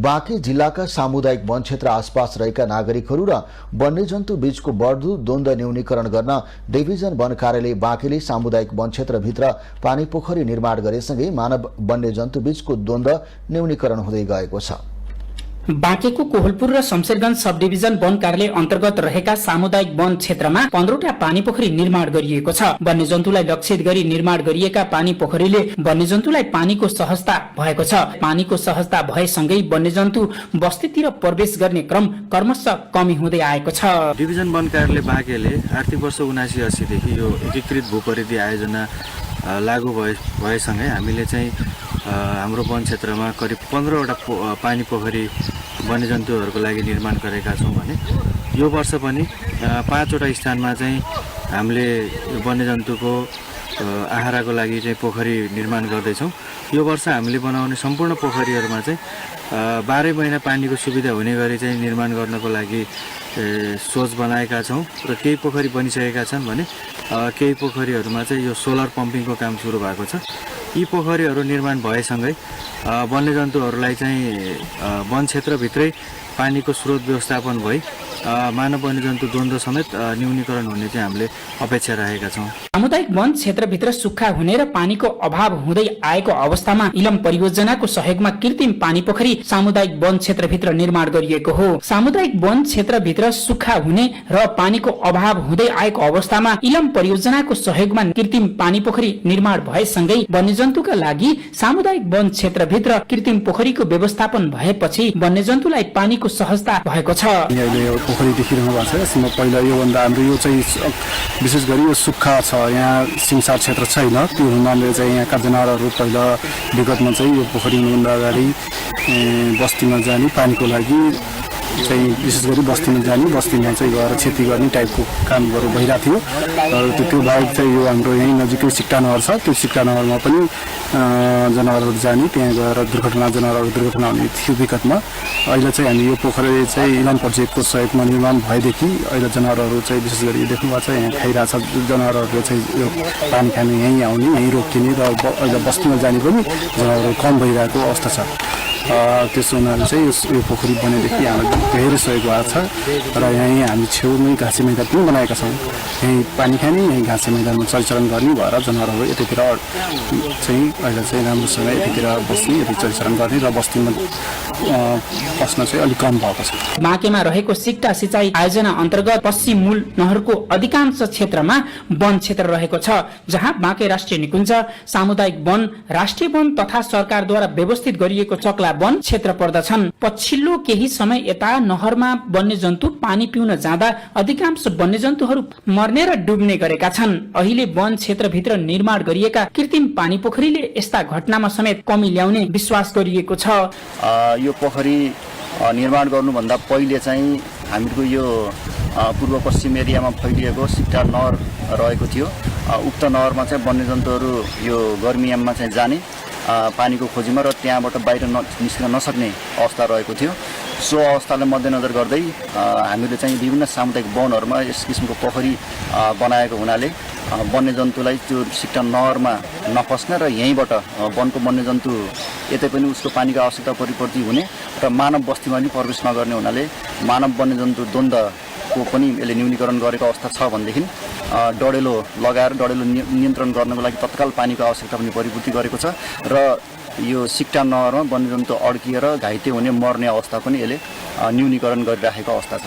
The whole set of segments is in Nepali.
बाँके जिल्लाका सामुदायिक वन क्षेत्र आसपास रहेका नागरिकहरू र वन्यजन्तु बीचको बढ्दो द्वन्द्व न्यूनीकरण गर्न डिभिजन वन कार्यालय बाँकेले सामुदायिक वन क्षेत्रभित्र पानी पोखरी निर्माण गरेसँगै मानव वन्यजन्तु बीचको द्वन्द्व न्यूनीकरण हुँदै गएको छ। बाँकेको कोहलपुर र शमशेरगञ्ज सब डिभिजन वन कार्यालय अन्तर्गत रहेका सामुदायिक वन क्षेत्रमा 15वटा पानी पोखरी निर्माण गरिएको छ। वन्यजन्तुलाई लक्षित गरी निर्माण गरिएका पानी पोखरीले वन्यजन्तुलाई पानीको सहजता भएको छ। पानीको सहजता भएसँगै वन्यजन्तु बस्तीतिर प्रवेश गर्ने क्रम क्रमशः कमी हुँदै आएको छ। डिभिजन वन कार्यालय बाँकेले आर्थिक वर्ष 7980 देखि यो एकीकृत भूपरिधि आयोजना लागू भएसँगै हामीले चाहिँ हाम्रो वन क्षेत्रमा करिब 15वटा पानी पोखरी वन्यजन्तुहरूको लागि निर्माण गरेका छौँ भने यो वर्ष पनि 5वटा स्थानमा चाहिँ हामीले वन्यजन्तुको आहाराको लागि चाहिँ पोखरी निर्माण गर्दैछौँ। यो वर्ष हामीले बनाउने सम्पूर्ण पोखरीहरूमा चाहिँ 12 महिना पानीको सुविधा हुने गरी चाहिँ निर्माण गर्नको लागि सोच बनाएका छौँ र केही पोखरी बनिसकेका छन् भने केही पोखरीहरूमा चाहिँ यो सोलर पम्पिङको काम सुरु भएको छ। यी पोखरीहरू निर्माण भएसँगै वन्यजन्तुहरूलाई चाहिँ वन क्षेत्रभित्रै पानीको स्रोत व्यवस्थापन भई मानव वन्यजन्तु द्वन्द्व समेत न्यूनीकरण हुने चाहिँ हामीले अपेक्षा राखेका छौँ। सामुदायिक वन क्षेत्रभित्र सुक्खा हुने र पानीको अभाव हुँदै आएको अवस्थामा इलम परियोजनाको सहयोगमा कृत्रिम पानी पोखरी सामुदायिक वन क्षेत्रभित्र निर्माण गरिएको हो। सामुदायिक वन क्षेत्रभित्र सुक्खा हुने र पानीको अभाव हुँदै आएको अवस्थामा इलम परियोजनाको सहयोगमा कृत्रिम पानी पोखरी निर्माण भएसँगै वन्यजन्तुका लागि सामुदायिक वन क्षेत्रभित्र कृत्रिम पोखरीको व्यवस्थापन भएपछि वन्यजन्तुलाई पानीको सहजता भएको छ। पोखरी देखिरहनु भएको छ। यसमा पहिला योभन्दा हाम्रो यो चाहिँ विशेष गरी यो सुक्खा छ, यहाँ सिमसार क्षेत्र छैन। त्यो हुनाले चाहिँ यहाँका जनावरहरू पहिला विगतमा चाहिँ यो पोखरी हुनुभन्दा अगाडि बस्तीमा जाने पानीको लागि चाहिँ विशेष गरी बस्तीमा जाने, बस्तीमा चाहिँ गएर खेती गर्ने टाइपको कामहरू भइरहेको थियो। त्यो बाहेक चाहिँ यो हाम्रो यहीँ नजिकै सिक्टा नहर छ। त्यो सिक्टा नहरमा पनि जनावरहरू जाने, त्यहाँ गएर जनावरहरू दुर्घटना हुने थियो विगतमा। अहिले चाहिँ हामी यो पोखरी चाहिँ इलाम प्रोजेक्टको सहयोगमा निर्माण भएदेखि अहिले जनावरहरू चाहिँ विशेष गरी देख्नुभएको छ यहाँ खाइरहेछ। जनावरहरू चाहिँ यो पानी खाने यहीँ आउने, यहीँ रोकिने र अहिले बस्तीमा जाने पनि जनावरहरू कम भइरहेको अवस्था छ। त्यसो हुनाले चाहिँ यो पोखरी बनेदेखि हामीलाई धेरै सहयोग भएको छ र यहीँ हामी छेउमै घाँसे मैदान पनि बनाएका छौँ। यहीँ पानी खाने, यहीँ घाँसे मैदानमा चलचरण गर्ने भएर जनावरहरू यतातिर चाहिँ अहिले चाहिँ राम्रोसँग यतातिर बस्ने, यति चलचरण गर्ने र बस्तीमा बस्न चाहिँ अलिक कम भएको छ। बाँकेमा रहेको सिक्टा सिँचाइ आयोजना अन्तर्गत पश्चिम मूल नहरको अधिकांश क्षेत्रमा वन क्षेत्र रहेको छ, जहाँ बाँके राष्ट्रिय निकुञ्ज, सामुदायिक वन, राष्ट्रिय वन तथा सरकारद्वारा व्यवस्थित गरिएको चक्ला वन क्षेत्र पर्दछन्। पछिल्लो केही समय यता नहरमा वन्यजन्तु पानी पिउन जाँदा अधिकांश वन्यजन्तुहरू मर्ने र डुब्ने गरेका छन्। अहिले वन क्षेत्रभित्र निर्माण गरिएका कृत्रिम पानी पोखरीले यस्ता घटनामा समेत कमी ल्याउने विश्वास गरिएको छ। यो पोखरी निर्माण गर्नुभन्दा पहिले चाहिँ हामीको यो पूर्व पश्चिम एरियामा फैलिएको सिक्टा नहर रहेको थियो। उक्त नहरमा चाहिँ वन्यजन्तुहरू यो गर्मीयाममा चाहिँ जाने पानीको खोजीमा र त्यहाँबाट बाहिर निस्कन नसक्ने अवस्था रहेको थियो। सो अवस्थालाई मध्यनजर गर्दै हामीले चाहिँ विभिन्न सामुदायिक वनहरूमा यस किसिमको पोखरी बनाएको हुनाले वन्यजन्तुलाई त्यो सिक्टा नहरमा नफस्ने र यहीँबाट वनको वन्यजन्तु यतै पनि उसको पानीको आवश्यकता परिपूर्ति हुने र मानव बस्तीमा पनि प्रवेश नगर्ने हुनाले मानव वन्यजन्तु द्वन्द्वको पनि यसले न्यूनीकरण गरेको अवस्था छ भनेदेखि डढेलो लगाएर डढेलो नियन्त्रण गर्नको लागि तत्काल पानीको आवश्यकता पनि परिपूर्ति गरेको छ र यो सिक्टा नहरमा वन्यजन्तु अड्किएर घाइते हुने मर्ने अवस्था पनि यसले न्यूनीकरण गरिराखेको अवस्था छ।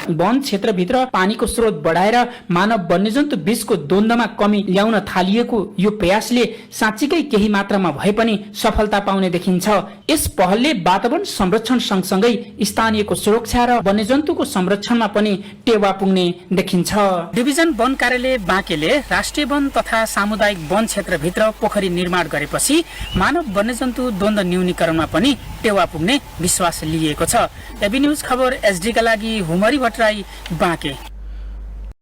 वन क्षेत्रभित्र पानीको स्रोत बढाएर मानव वन्यजन्तु बीचको द्वन्द्वमा कमी ल्याउन थालिएको यो प्रयासले साँच्चीकै केही मात्रामा भए पनि सफलता पाउने देखिन्छ। यस पहलले वातावरण संरक्षण सँगसँगै स्थानीयको सुरक्षा र वन्यजन्तुको संरक्षणमा पनि टेवा पुग्ने देखिन्छ। डिभिजन वन कार्यालय बाँकेले राष्ट्रिय वन तथा सामुदायिक वन क्षेत्रभित्र पोखरी निर्माण गरेपछि मानव वन्यजन्तु द्वन्द्व न्यूनीकरणमा पनि टेवा पुग्ने विश्वास लिएको छ। एबी न्यूज खबर एसडी का लागि हुमरी भट्टराई बाँके।